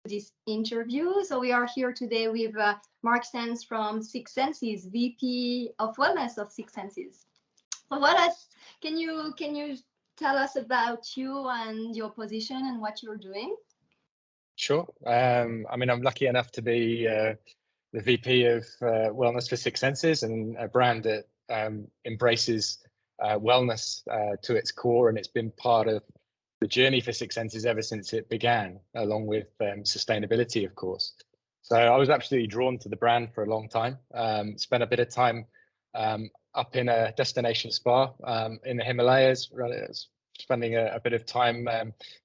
this interview. So we are here today with Mark Sands from Six Senses, VP of Wellness of Six Senses. So can you tell us about you and your position and what you're doing? Sure. I'm lucky enough to be the VP of Wellness for Six Senses, and a brand that embraces wellness to its core, and it's been part of the journey for Six Senses ever since it began, along with sustainability, of course. So I was absolutely drawn to the brand for a long time. Spent a bit of time up in a destination spa in the Himalayas, spending a bit of time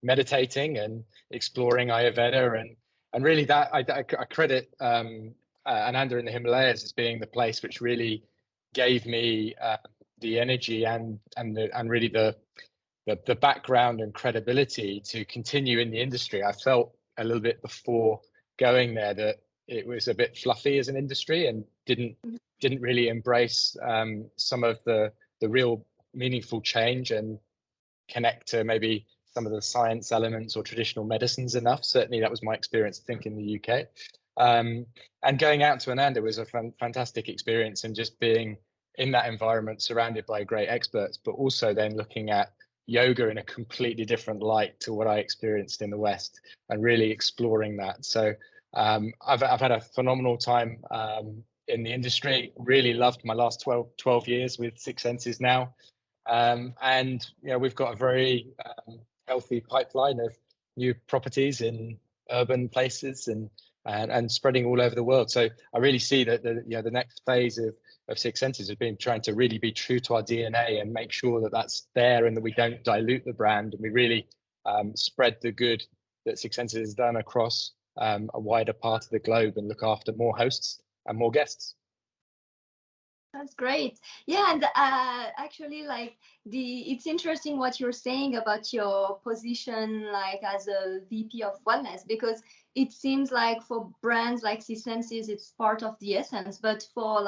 meditating and exploring Ayurveda, and really that I credit Ananda in the Himalayas as being the place which really gave me the energy and really the background and credibility to continue in the industry. I felt a little bit before going there that it was a bit fluffy as an industry and didn't really embrace some of the real meaningful change and connect to maybe some of the science elements or traditional medicines enough. Certainly that was my experience, I think, in the UK. And going out to Ananda was a fantastic experience, and just being in that environment surrounded by great experts, but also then looking at yoga in a completely different light to what I experienced in the West, and really exploring that. So I've had a phenomenal time in the industry. Really loved my last 12 years with Six Senses now. And we've got a very healthy pipeline of new properties in urban places and spreading all over the world. So I really see that the next phase of Six Senses has been trying to really be true to our DNA and make sure that that's there, and that we don't dilute the brand, and we really spread the good that Six Senses has done across a wider part of the globe, and look after more hosts and more guests. That's great. Yeah, and actually, it's interesting what you're saying about your position, as a VP of Wellness, because it seems like for brands like Six Senses, it's part of the essence, but for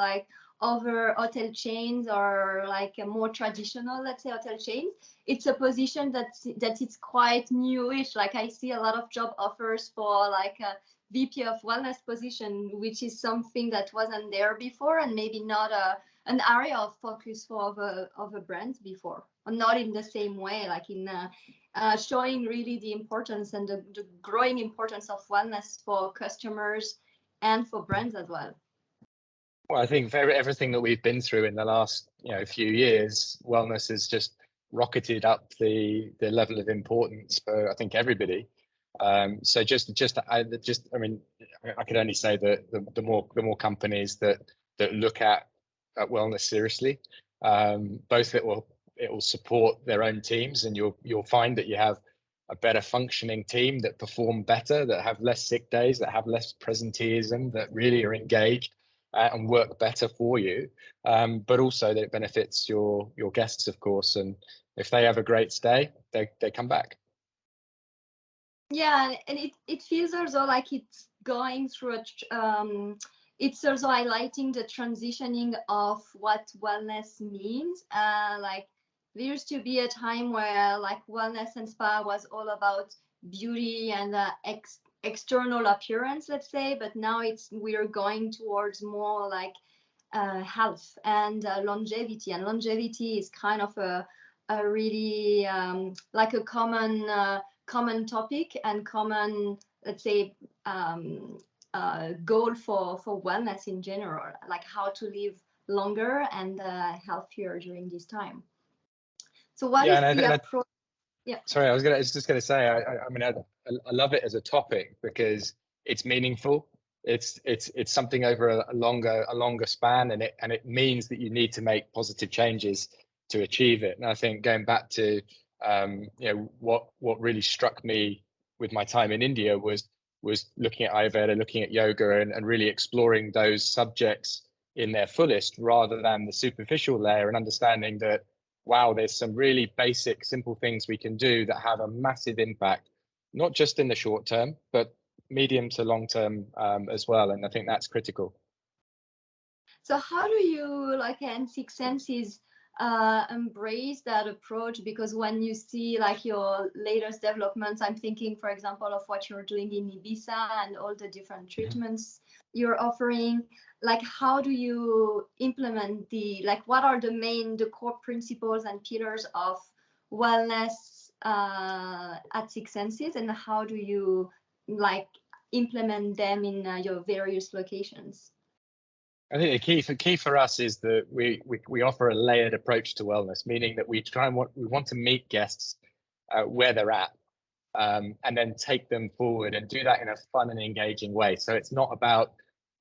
other hotel chains or a more traditional, let's say, hotel chains, it's a position that it's quite newish. I see a lot of job offers for a VP of Wellness position, which is something that wasn't there before, and maybe not an area of focus for other brands before, or not in the same way, showing really the importance and the growing importance of wellness for customers and for brands as well. Well, I think for everything that we've been through in the last few years, wellness has just rocketed up the level of importance for, I think, everybody. So I could only say that the more companies that look at wellness seriously, both it will support their own teams, and you'll find that you have a better functioning team that perform better, that have less sick days, that have less presenteeism, that really are engaged and work better for you, but also that it benefits your guests, of course, and if they have a great stay, they come back. Yeah, and it feels also like it's going through it's also highlighting the transitioning of what wellness means. There used to be a time where wellness and spa was all about beauty and external appearance, let's say, but now we're going towards more health and longevity, and longevity is kind of a really a common topic and common, let's say, goal for wellness in general, how to live longer and healthier during this time. So what is the approach? Yeah. Sorry, I was just going to say, I love it as a topic because it's meaningful. It's something over a longer span, and it means that you need to make positive changes to achieve it. And I think going back to what really struck me with my time in India was looking at Ayurveda, looking at yoga, and really exploring those subjects in their fullest, rather than the superficial layer, and understanding that, wow, there's some really basic, simple things we can do that have a massive impact, not just in the short term, but medium to long term as well. And I think that's critical. So how do you, and Six Senses, embrace that approach, because when you see like your latest developments, I'm thinking, for example, of what you're doing in Ibiza and all the different treatments you're offering. Like, how do you implement what are the core principles and pillars of wellness at Six Senses, and how do you like implement them in your various locations? I think the key for us is that we offer a layered approach to wellness, meaning that we want to meet guests where they're at, and then take them forward and do that in a fun and engaging way. So it's not about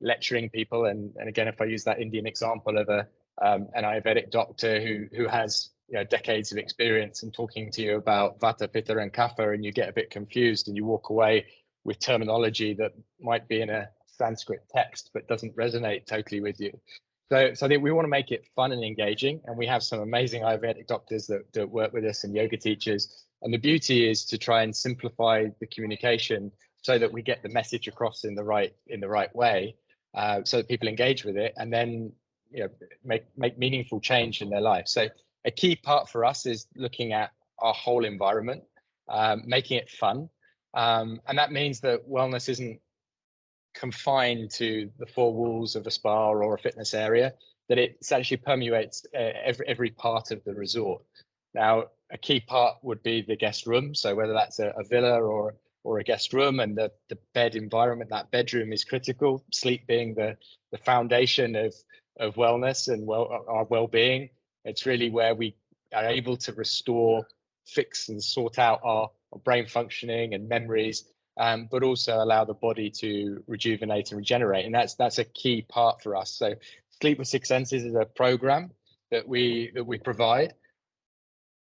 lecturing people. And again, if I use that Indian example of an Ayurvedic doctor who has decades of experience and talking to you about Vata, Pitta, and Kapha, and you get a bit confused and you walk away with terminology that might be in a Sanskrit text but doesn't resonate totally with you. So I think we want to make it fun and engaging, and we have some amazing Ayurvedic doctors that work with us and yoga teachers. And the beauty is to try and simplify the communication so that we get the message across in the right way, so that people engage with it and then make meaningful change in their life. So a key part for us is looking at our whole environment, making it fun, and that means that wellness isn't confined to the four walls of a spa or a fitness area, that it essentially permeates every part of the resort. Now, a key part would be the guest room. So whether that's a villa or a guest room, and the bed environment, that bedroom is critical, sleep being the foundation of wellness and our well-being. It's really where we are able to restore, fix and sort out our brain functioning and memories, but also allow the body to rejuvenate and regenerate. And that's a key part for us. So Sleep with Six Senses is a program that we provide,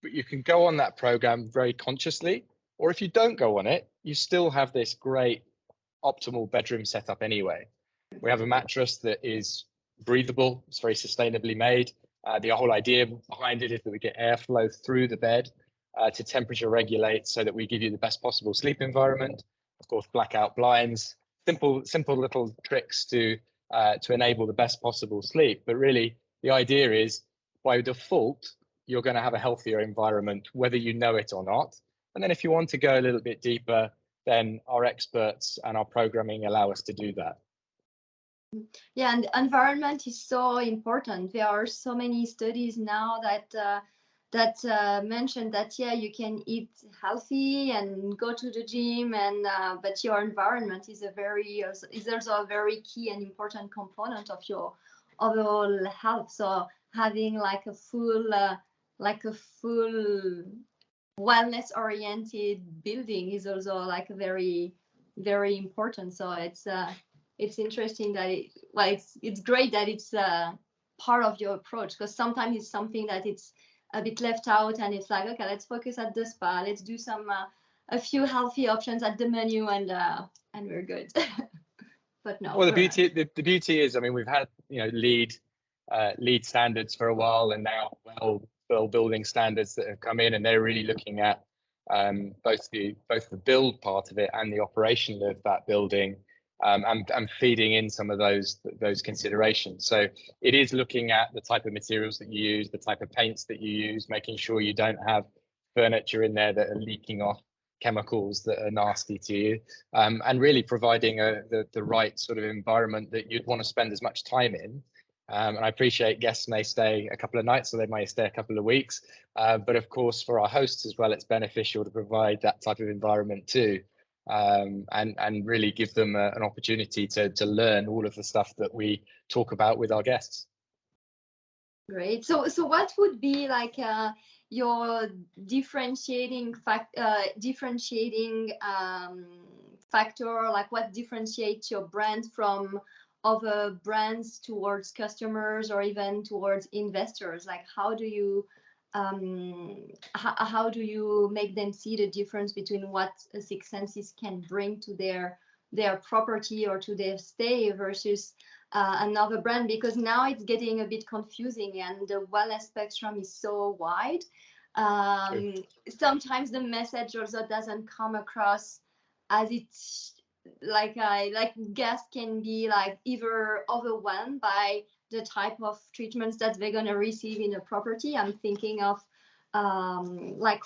but you can go on that program very consciously, or if you don't go on it, you still have this great optimal bedroom setup anyway. We have a mattress that is breathable, it's very sustainably made. The whole idea behind it is that we get airflow through the bed to temperature regulate, so that we give you the best possible sleep environment. Of course, blackout blinds, simple little tricks to enable the best possible sleep. But really, the idea is by default, you're going to have a healthier environment, whether you know it or not. And then if you want to go a little bit deeper, then our experts and our programming allow us to do that. Yeah, and the environment is so important. There are so many studies now that mention that, yeah, you can eat healthy and go to the gym, and but your environment is also a very key and important component of your overall health. So having like a full wellness oriented building is also like very, very important. So it's interesting that it's great that it's part of your approach, because sometimes it's something that it's a bit left out, and it's like, okay, let's focus at the spa, let's do some a few healthy options at the menu, and we're good. But no. Well, the beauty is, I mean, we've had lead standards for a while, and now well building standards that have come in, and they're really looking at both the build part of it and the operation of that building, and feeding in some of those considerations. So it is looking at the type of materials that you use, the type of paints that you use, making sure you don't have furniture in there that are leaking off chemicals that are nasty to you, and really providing the right sort of environment that you'd want to spend as much time in. And I appreciate guests may stay a couple of nights, or they may stay a couple of weeks, but of course for our hosts as well, it's beneficial to provide that type of environment too, and really give them an opportunity to learn all of the stuff that we talk about with our guests. Great. So what would be like your differentiating factor, like what differentiates your brand from other brands towards customers or even towards investors? Like how do you make them see the difference between what a Six Senses can bring to their property or to their stay versus another brand? Because now it's getting a bit confusing, and the wellness spectrum is so wide. Sometimes the message also doesn't come across as it's like guests can be like either overwhelmed by the type of treatments that they're going to receive in a property. I'm thinking of like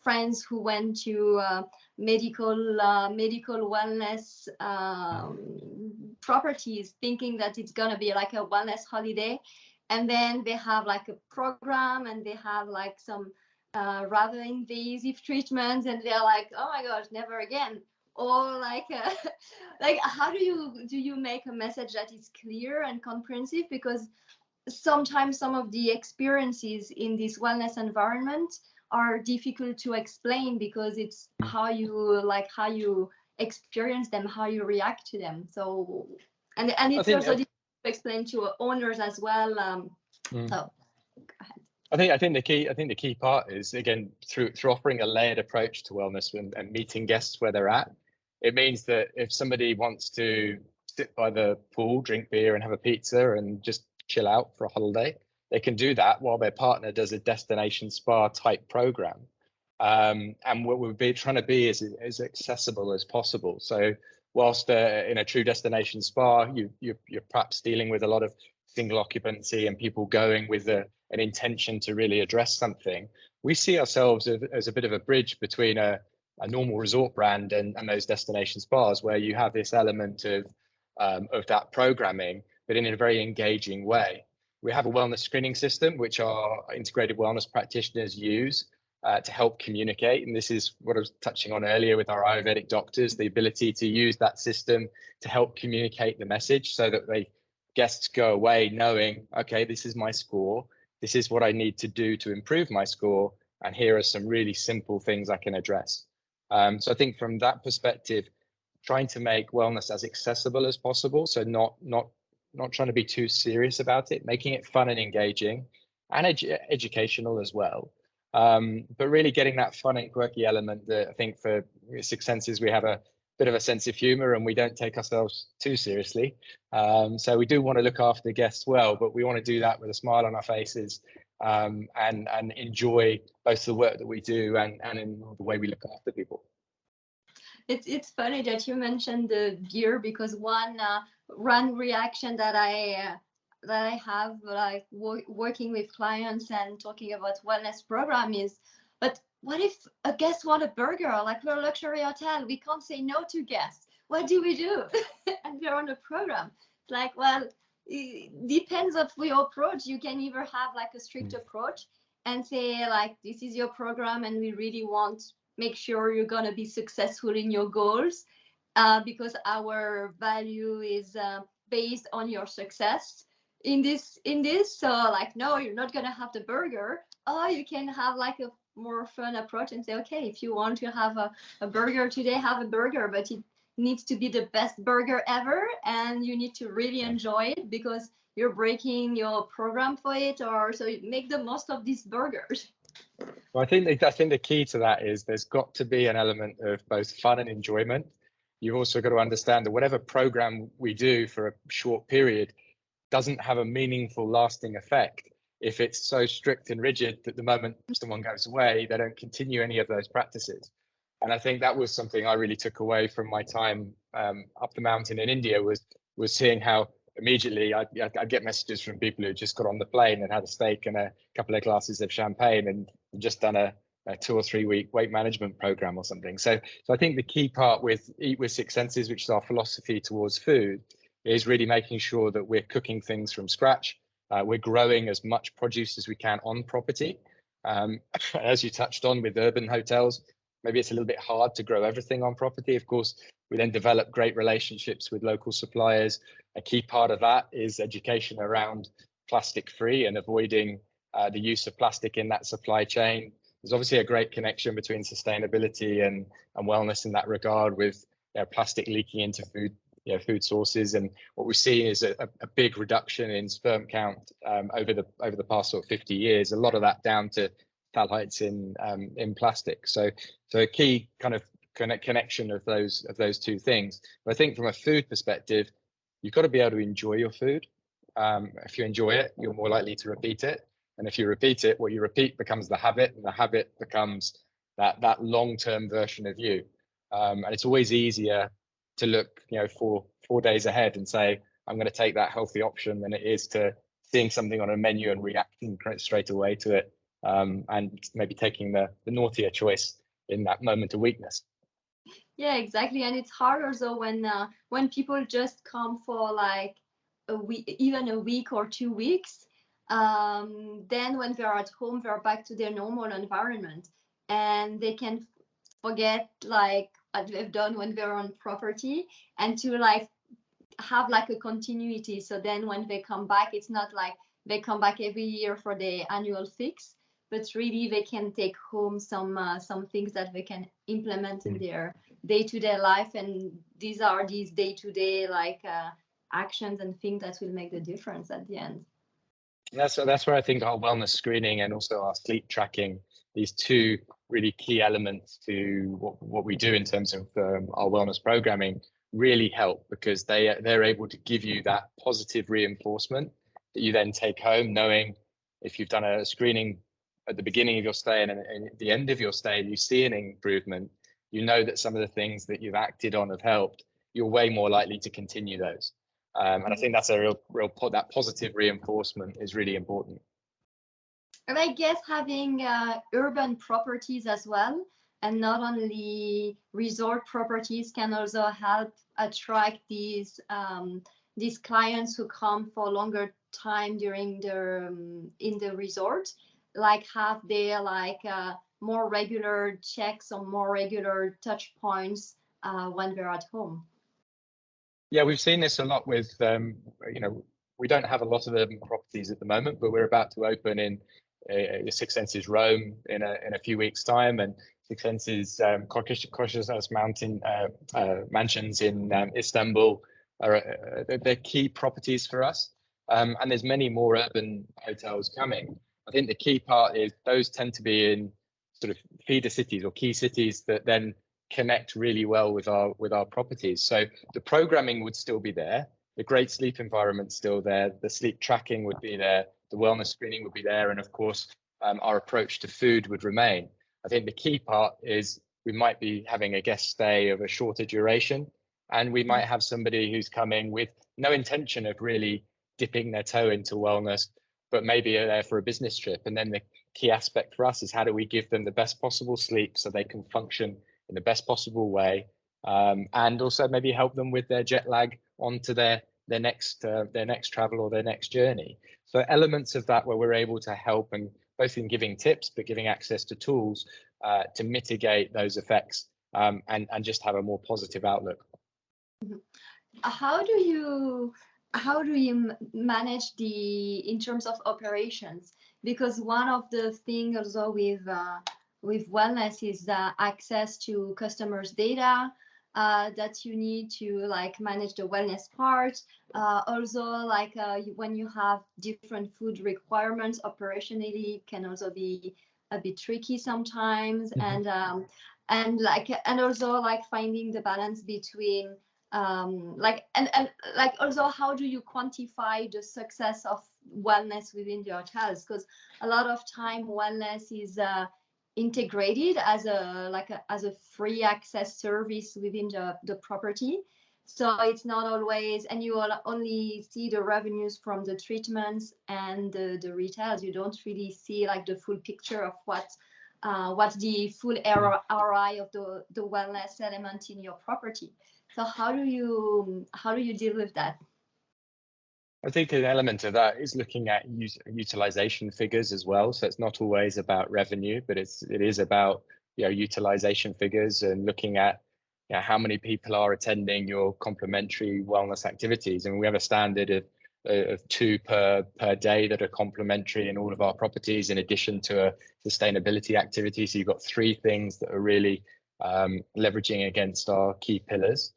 friends who went to medical wellness properties, thinking that it's going to be like a wellness holiday, and then they have like a program and they have like some rather invasive treatments, and they're like, oh my gosh, never again. Or like like how do you make a message that is clear and comprehensive? Because sometimes some of the experiences in this wellness environment are difficult to explain, because it's how you experience them, how you react to them. So and it's also difficult to explain to owners as well. So go ahead. I think the key part is, again, through offering a layered approach to wellness and meeting guests where they're at. It means that if somebody wants to sit by the pool, drink beer and have a pizza and just chill out for a holiday, they can do that while their partner does a destination spa type program. And what we're trying to be is as accessible as possible. So whilst in a true destination spa, you're perhaps dealing with a lot of single occupancy and people going with an intention to really address something, we see ourselves as a bit of a bridge between a normal resort brand and those destination spas, where you have this element of that programming, but in a very engaging way. We have a wellness screening system, which our integrated wellness practitioners use to help communicate. And this is what I was touching on earlier with our Ayurvedic doctors, the ability to use that system to help communicate the message, so that guests go away knowing, okay, this is my score. This is what I need to do to improve my score. And here are some really simple things I can address. So I think from that perspective, trying to make wellness as accessible as possible. So not trying to be too serious about it, making it fun and engaging and educational as well. But really getting that fun and quirky element that I think for Six Senses, we have a bit of a sense of humor and we don't take ourselves too seriously. So we do want to look after guests well, but we want to do that with a smile on our faces and enjoy both the work that we do and in the way we look after people. It's funny that you mentioned the gear, because one reaction that I have, like working with clients and talking about wellness program, is, but what if a guest want a burger? Like, we're a luxury hotel, we can't say no to guests. What do we do? And we're on a program. It's like, well, it depends on your approach. You can either have like a strict approach and say like, this is your program and we really want make sure you're going to be successful in your goals, because our value is based on your success in this. So like, no, you're not going to have the burger. Or you can have like a more fun approach and say, okay, if you want to have a burger today, have a burger, but it needs to be the best burger ever, and you need to really enjoy it, because you're breaking your program for it, or so make the most of these burgers. Well, I think the key to that is there's got to be an element of both fun and enjoyment. You've also got to understand that whatever program we do for a short period doesn't have a meaningful, lasting effect if it's so strict and rigid that the moment someone goes away, they don't continue any of those practices. And I think that was something I really took away from my time up the mountain in India, was seeing how immediately I'd get messages from people who just got on the plane and had a steak and a couple of glasses of champagne and just done a 2 or 3 week weight management program or something. So I think the key part with Eat with Six Senses, which is our philosophy towards food, is really making sure that we're cooking things from scratch. We're growing as much produce as we can on property. As you touched on with urban hotels, maybe it's a little bit hard to grow everything on property. Of course, we then develop great relationships with local suppliers. A key part of that is education around plastic free and avoiding the use of plastic in that supply chain. There's obviously a great connection between sustainability and wellness in that regard, with plastic leaking into food sources. And what we see is a big reduction in sperm count over the past sort of 50 years. A lot of that down to phthalates in plastic. So a key kind of connection of those two things. But I think from a food perspective, you've got to be able to enjoy your food. If you enjoy it, you're more likely to repeat it. And if you repeat it, what you repeat becomes the habit, and the habit becomes that long-term version of you. And it's always easier to look, 4 days ahead and say, I'm going to take that healthy option than it is to seeing something on a menu and reacting straight away to it, and maybe taking the naughtier choice in that moment of weakness. Yeah, exactly. And it's harder though when people just come for like a week, even a week or 2 weeks. Then when they're at home, they're back to their normal environment, and they can forget like what they've done when they're on property, and to like have like a continuity. So then when they come back, it's not like they come back every year for the annual fix, but really they can take home some things that they can implement in their day-to-day life. And these are these day-to-day like actions and things that will make the difference at the end. That's where I think our wellness screening and also our sleep tracking, these two really key elements to what we do in terms of our wellness programming, really help, because they're able to give you that positive reinforcement that you then take home, knowing if you've done a screening at the beginning of your stay and at the end of your stay, you see an improvement, you know that some of the things that you've acted on have helped, you're way more likely to continue those. And I think that's a real that positive reinforcement is really important. And I guess having urban properties as well, and not only resort properties, can also help attract these clients who come for longer time during their in the resort, like have their like more regular checks or more regular touch points when they're at home. Yeah, we've seen this a lot with we don't have a lot of urban properties at the moment, but we're about to open in Six Senses Rome in a few weeks' time, and Six Senses Koşarız Mountain mansions in Istanbul they're key properties for us, and there's many more urban hotels coming. I think the key part is those tend to be in sort of feeder cities or key cities that then connect really well with our properties. So the programming would still be there, the great sleep environment's still there, the sleep tracking would be there, the wellness screening would be there, and of course our approach to food would remain. I think the key part is we might be having a guest stay of a shorter duration, and we might have somebody who's coming with no intention of really dipping their toe into wellness, but maybe are there for a business trip. And then the key aspect for us is how do we give them the best possible sleep so they can function in the best possible way, and also maybe help them with their jet lag onto their next travel or their next journey. So elements of that where we're able to help, and both in giving tips but giving access to tools to mitigate those effects, and just have a more positive outlook. How do you manage in terms of operations? Because one of the things also with wellness is access to customers' data that you need to like manage the wellness part. Also, like when you have different food requirements, operationally can also be a bit tricky sometimes. Mm-hmm. and also like finding the balance between also how do you quantify the success of wellness within the hotels? Because a lot of time wellness is integrated as a free access service within the property, so it's not always, and you will only see the revenues from the treatments and the retails. You don't really see like the full picture of what's the full ROI of the wellness element in your property. So how do you deal with that? I think an element of that is looking at utilization figures as well. So it's not always about revenue, but it is about utilization figures and looking at how many people are attending your complementary wellness activities. And we have a standard of 2 per day that are complementary in all of our properties, in addition to a sustainability activity. So you've got 3 things that are really leveraging against our key pillars.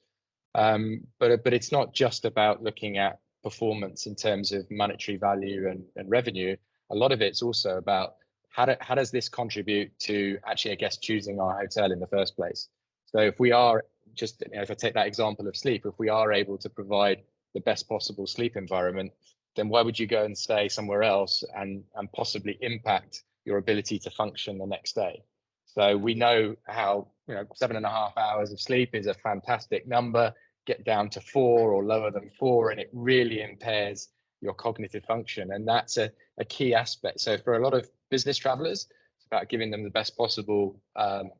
But it's not just about looking at performance in terms of monetary value and revenue. A lot of it's also about how does this contribute to actually, I guess, choosing our hotel in the first place. So if we are just, if I take that example of sleep, if we are able to provide the best possible sleep environment, then why would you go and stay somewhere else and possibly impact your ability to function the next day? So we know how 7.5 hours of sleep is a fantastic number. get down to 4 or lower than 4, and it really impairs your cognitive function. And that's a key aspect. So for a lot of business travelers, it's about giving them the best possible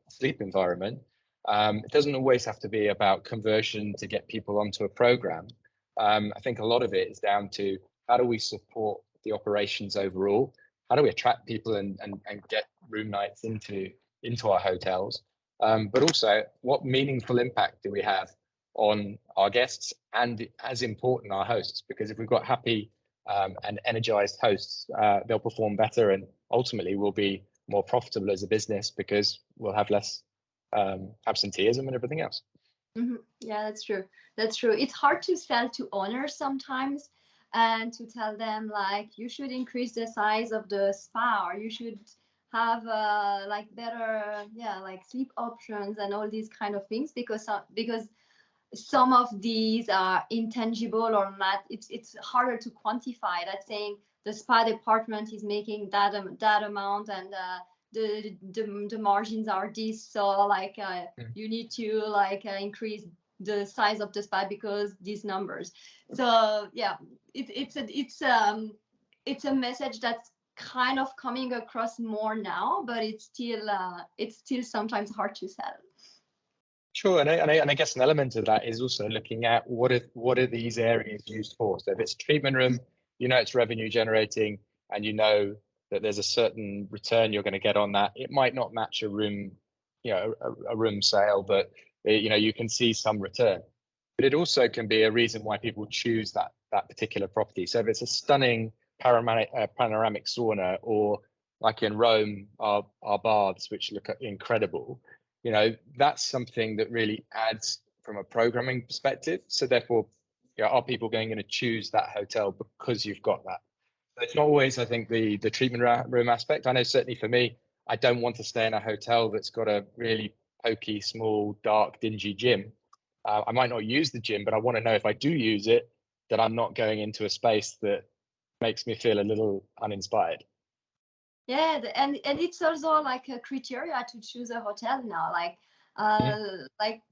sleep environment. It doesn't always have to be about conversion to get people onto a program. I think a lot of it is down to how do we support the operations overall? How do we attract people and get room nights into our hotels? But also, what meaningful impact do we have on our guests and, as important, our hosts? Because if we've got happy and energized hosts, they'll perform better, and ultimately we'll be more profitable as a business because we'll have less absenteeism and everything else. Mm-hmm. Yeah, that's true. That's true. It's hard to sell to owners sometimes, and to tell them like you should increase the size of the spa, or you should have like better, yeah, like sleep options and all these kind of things, because some of these are intangible or not. It's harder to quantify. That saying the spa department is making that amount, and the margins are this, so like you need to like increase the size of the spa because these numbers. So yeah, it's a message that's kind of coming across more now, but it's still sometimes hard to sell. Sure, and I guess an element of that is also looking at what are these areas used for. So if it's a treatment room, you know it's revenue generating, and you know that there's a certain return you're going to get on that. It might not match a room, you know, a room sale, but you know you can see some return. But it also can be a reason why people choose that particular property. So if it's a stunning panoramic sauna, or like in Rome, our baths, which look incredible, you know, that's something that really adds from a programming perspective. So therefore, you know, are people going to choose that hotel because you've got that? So it's not always, I think, the treatment room aspect. I know certainly for me, I don't want to stay in a hotel that's got a really pokey, small, dark, dingy gym. I might not use the gym, but I want to know if I do use it, that I'm not going into a space that makes me feel a little uninspired. Yeah, and it's also like a criteria to choose a hotel now. Like like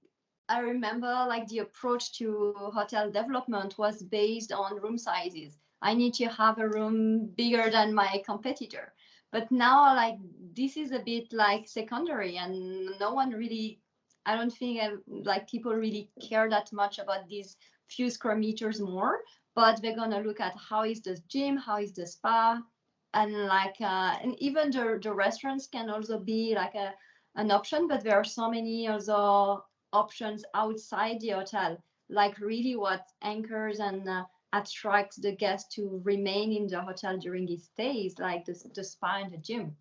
I remember like the approach to hotel development was based on room sizes. I need to have a room bigger than my competitor. But now like this is a bit like secondary, and no one really, I don't think like people really care that much about these few square meters more, but they're gonna look at how is the gym, how is the spa, and like and even the restaurants can also be like an option, but there are so many other options outside the hotel, like really what anchors and attracts the guest to remain in the hotel during his stays, like the spa and the gym.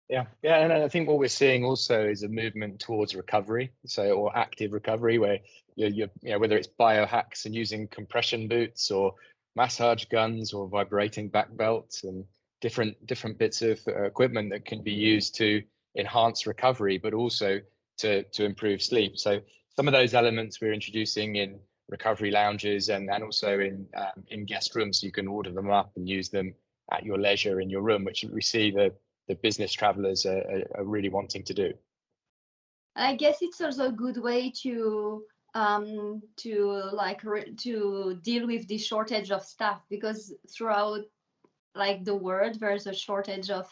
Yeah, and I think what we're seeing also is a movement towards recovery, or active recovery, where you know, whether it's biohacks and using compression boots or massage guns or vibrating back belts and different bits of equipment that can be used to enhance recovery, but also to improve sleep. So some of those elements we're introducing in recovery lounges and also in guest rooms, so you can order them up and use them at your leisure in your room, which we see the business travelers are really wanting to do. I guess it's also a good way to deal with the shortage of staff, because throughout like the world there's a shortage of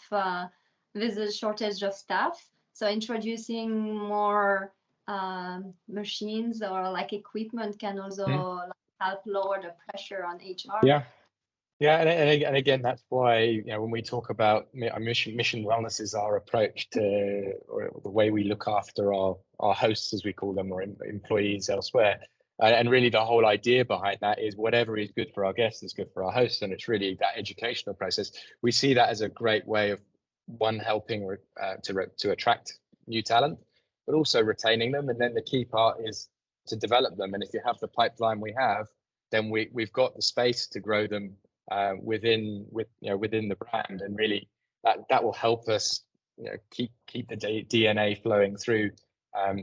staff. So introducing more machines or like equipment can also like, help lower the pressure on HR. Yeah, and again, that's why, you know, when we talk about mission wellness is our approach to, or the way we look after our hosts, as we call them, or employees elsewhere. And really the whole idea behind that is whatever is good for our guests is good for our hosts. And it's really that educational process. We see that as a great way of, one, helping to attract new talent, but also retaining them. And then the key part is to develop them. And if you have the pipeline we have, then we've got the space to grow them within the brand, and really that will help us, you know, keep the DNA flowing through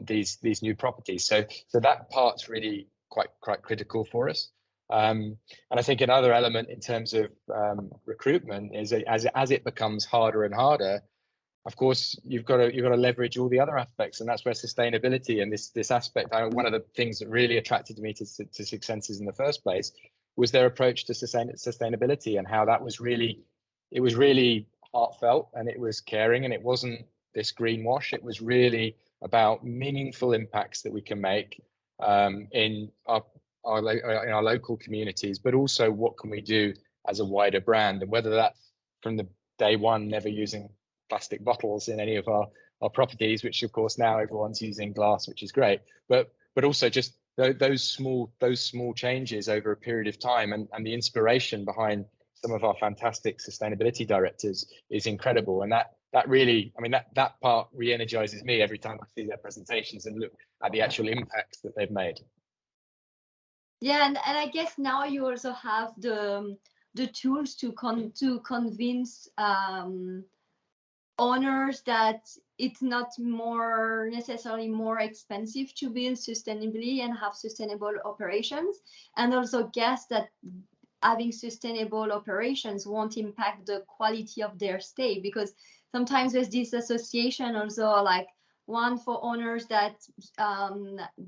these new properties. So that part's really quite critical for us. And I think another element in terms of recruitment is as it becomes harder and harder, of course, you've got to leverage all the other aspects, and that's where sustainability and this aspect. One of the things that really attracted me to Six Senses in the first place was their approach to sustainability, and how that was really, it was really heartfelt, and it was caring, and it wasn't this greenwash. It was really about meaningful impacts that we can make in our local communities, but also what can we do as a wider brand, and whether that's from the day one never using plastic bottles in any of our properties, which of course now everyone's using glass, which is great, but also just those small changes over a period of time, and the inspiration behind some of our fantastic sustainability directors is incredible. And that really, I mean, that part re-energizes me every time I see their presentations and look at the actual impacts that they've made. Yeah, and I guess now you also have the tools to convince owners that it's not necessarily more expensive to build sustainably and have sustainable operations, and also guess that having sustainable operations won't impact the quality of their stay, because sometimes there's this association also, like, one for owners that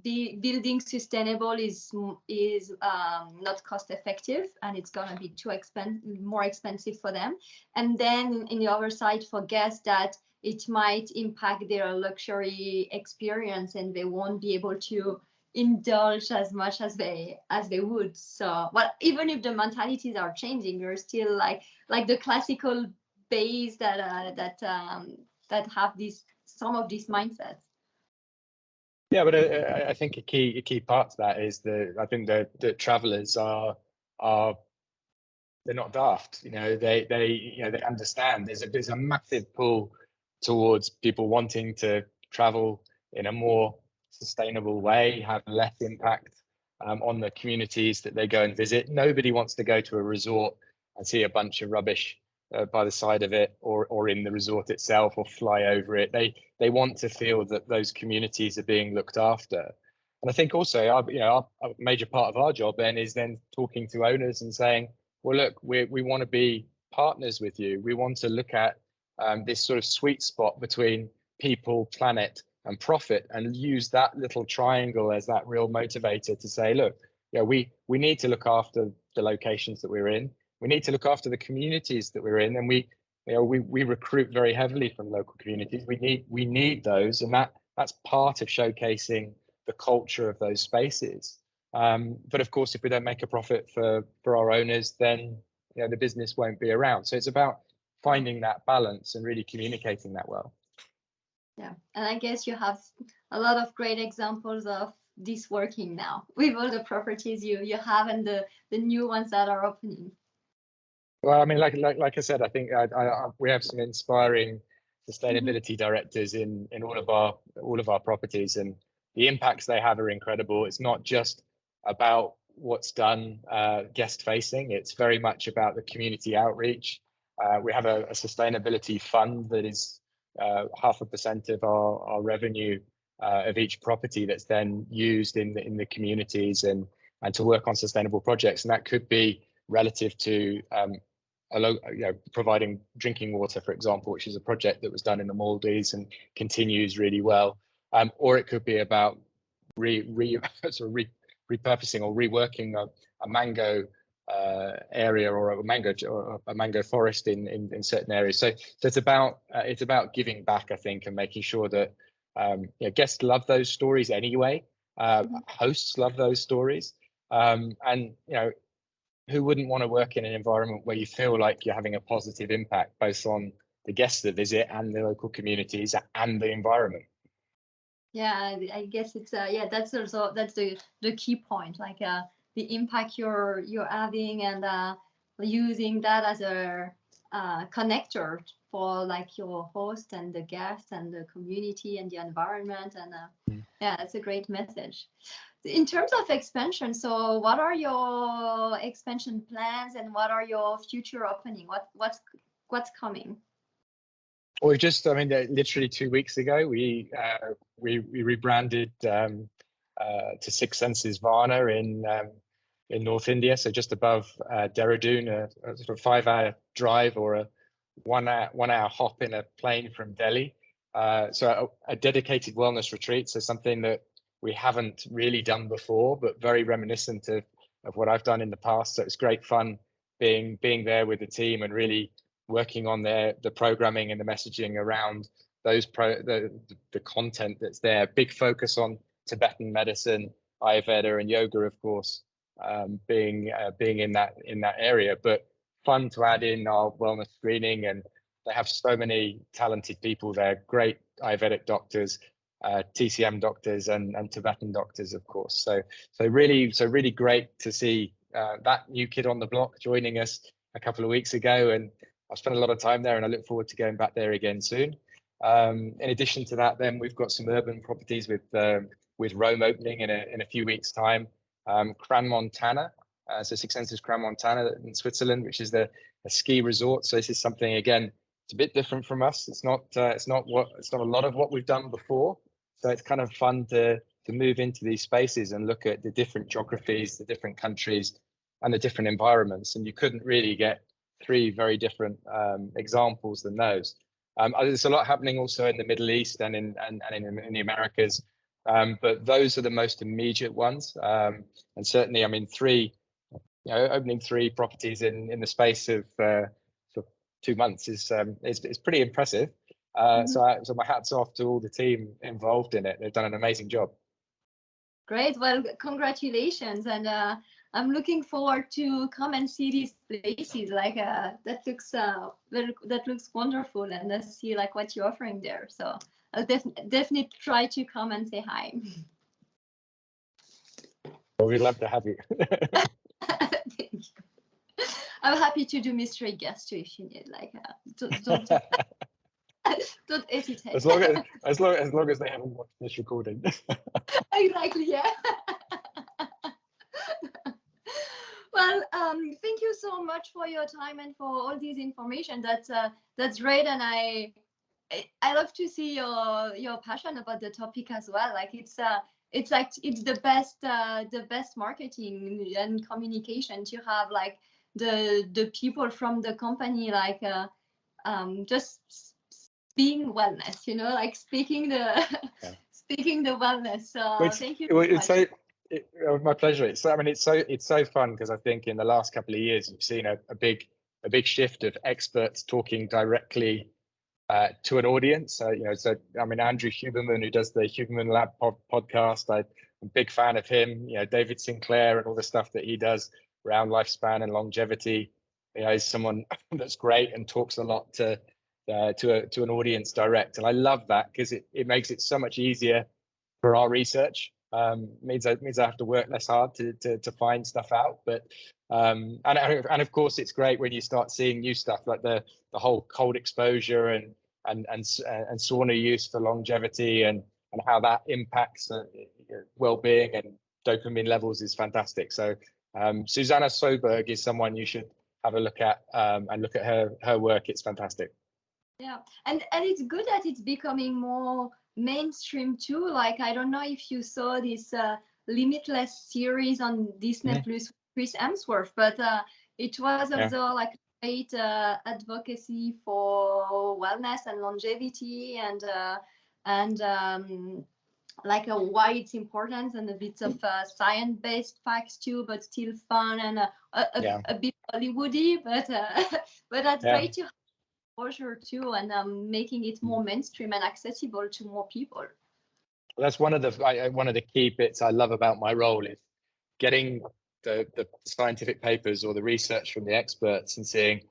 building sustainable is not cost effective, and it's gonna be more expensive for them. And then in the other side for guests, that it might impact their luxury experience, and they won't be able to indulge as much as they would. So, well, even if the mentalities are changing, you're still like the classical bays that have some of these mindsets. Yeah, but I think a key part to that is I think the travelers are they're not daft. They understand there's a massive pull towards people wanting to travel in a more sustainable way, have less impact on the communities that they go and visit. Nobody wants to go to a resort and see a bunch of rubbish by the side of it, or in the resort itself, or fly over it. They want to feel that those communities are being looked after. And I think also a major part of our job then is then talking to owners and saying, well, look, we want to be partners with you. We want to look at this sort of sweet spot between people, planet, and profit, and use that little triangle as that real motivator to say, look, we need to look after the locations that we're in. We need to look after the communities that we're in, and we recruit very heavily from local communities. We need those, and that's part of showcasing the culture of those spaces. But of course, if we don't make a profit for our owners, then the business won't be around. So it's about finding that balance and really communicating that well. Yeah, and I guess you have a lot of great examples of this working now with all the properties you have, and the new ones that are opening. Well, I mean, like I said, I think we have some inspiring sustainability directors in all of our properties, and the impacts they have are incredible. It's not just about what's done guest facing. It's very much about the community outreach. We have a sustainability fund that is 0.5% of our revenue of each property, that's then used in the communities and to work on sustainable projects. And that could be relative to providing drinking water, for example, which is a project that was done in the Maldives and continues really well. Or it could be about repurposing or reworking a mango area, or a mango forest in certain areas. So it's about giving back, I think, and making sure that guests love those stories anyway. Hosts love those stories, and who wouldn't want to work in an environment where you feel like you're having a positive impact both on the guests that visit and the local communities and the environment? Yeah, I guess it's that's the key point, like the impact you're having, and using that as a connector for like your host and the guests and the community and the environment, and yeah, that's a great message. In terms of expansion, so what are your expansion plans, and what are your future opening? What's coming? Well, literally 2 weeks ago, we rebranded to Six Senses Varna in North India, so just above Dehradun, a sort of 5-hour drive or a 1 hour hop in a plane from Delhi. So a dedicated wellness retreat. So something that we haven't really done before, but very reminiscent of what I've done in the past. So it's great fun being there with the team and really working on the programming and the messaging around the content that's there. Big focus on Tibetan medicine, Ayurveda, and yoga, of course, being in that area. But fun to add in our wellness screening, and they have so many talented people there. Great Ayurvedic doctors, TCM doctors, and Tibetan doctors, of course. So really great to see that new kid on the block joining us a couple of weeks ago, and I've spent a lot of time there, and I look forward to going back there again soon. In addition to that, then we've got some urban properties with Rome opening in a few weeks' time. Crans-Montana, so Six Senses Crans-Montana in Switzerland, which is a ski resort. So this is something, again, it's a bit different from us. It's not a lot of what we've done before. So it's kind of fun to move into these spaces and look at the different geographies, the different countries, and the different environments. And you couldn't really get 3 very different examples than those. There's a lot happening also in the Middle East and in the Americas, but those are the most immediate ones. And certainly, I mean, opening 3 properties in the space of 2 months is pretty impressive. So my hat's off to all the team involved in it. They've done an amazing job. Great. Well, congratulations, and I'm looking forward to come and see these places. Like that looks wonderful, and see like what you're offering there. So I'll definitely try to come and say hi. Well, we'd love to have you. Thank you. I'm happy to do mystery guests too if you need. Like, don't don't hesitate. As long as they haven't watched this recording. Exactly. Yeah. Well, thank you so much for your time and for all this information. That's great, and I love to see your passion about the topic as well. Like it's the best marketing and communication to have like the people from the company like just being wellness, like speaking the wellness. So thank you so much. My pleasure. It's so fun because I think in the last couple of years you've seen a big shift of experts talking directly to an audience. So Andrew Huberman, who does the Huberman Lab podcast, I'm a big fan of him. David Sinclair and all the stuff that he does around lifespan and longevity. He's someone that's great and talks a lot to an audience direct, and I love that because it makes it so much easier for our research. Means I have to work less hard to find stuff out, but and of course it's great when you start seeing new stuff like the whole cold exposure and sauna use for longevity and how that impacts well-being and dopamine levels is fantastic. So Susanna Soberg is someone you should have a look at and look at her work. It's fantastic. Yeah, and it's good that it's becoming more mainstream too. Like, I don't know if you saw this Limitless series on Disney Plus with Chris Hemsworth, but it was also like great advocacy for wellness and longevity and like why it's important and a bit of science-based facts too, but still fun and a bit Hollywoody, but that's great to have exposure too, and making it more mainstream and accessible to more people. That's one of the key bits I love about my role is getting the scientific papers or the research from the experts and seeing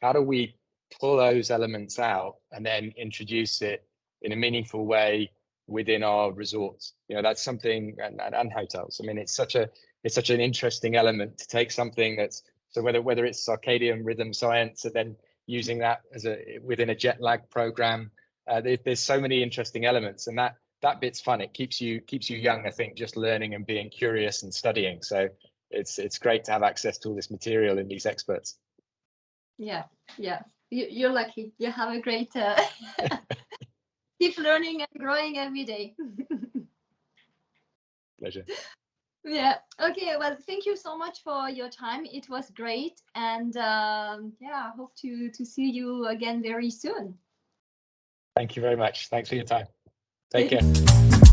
how do we pull those elements out and then introduce it in a meaningful way within our resorts. That's something, and hotels. I mean, it's such an interesting element to take something that's, so whether it's circadian rhythm science and then using that within a jet lag program. There's so many interesting elements, and that bit's fun. It keeps you young, I think, just learning and being curious and studying. So it's great to have access to all this material and these experts. Yeah, you're lucky. You have a great keep learning and growing every day. Pleasure. Yeah. Okay. Well, thank you so much for your time. It was great, and yeah, I hope to see you again very soon. Thank you very much. Thanks for your time. Take Thank care. you.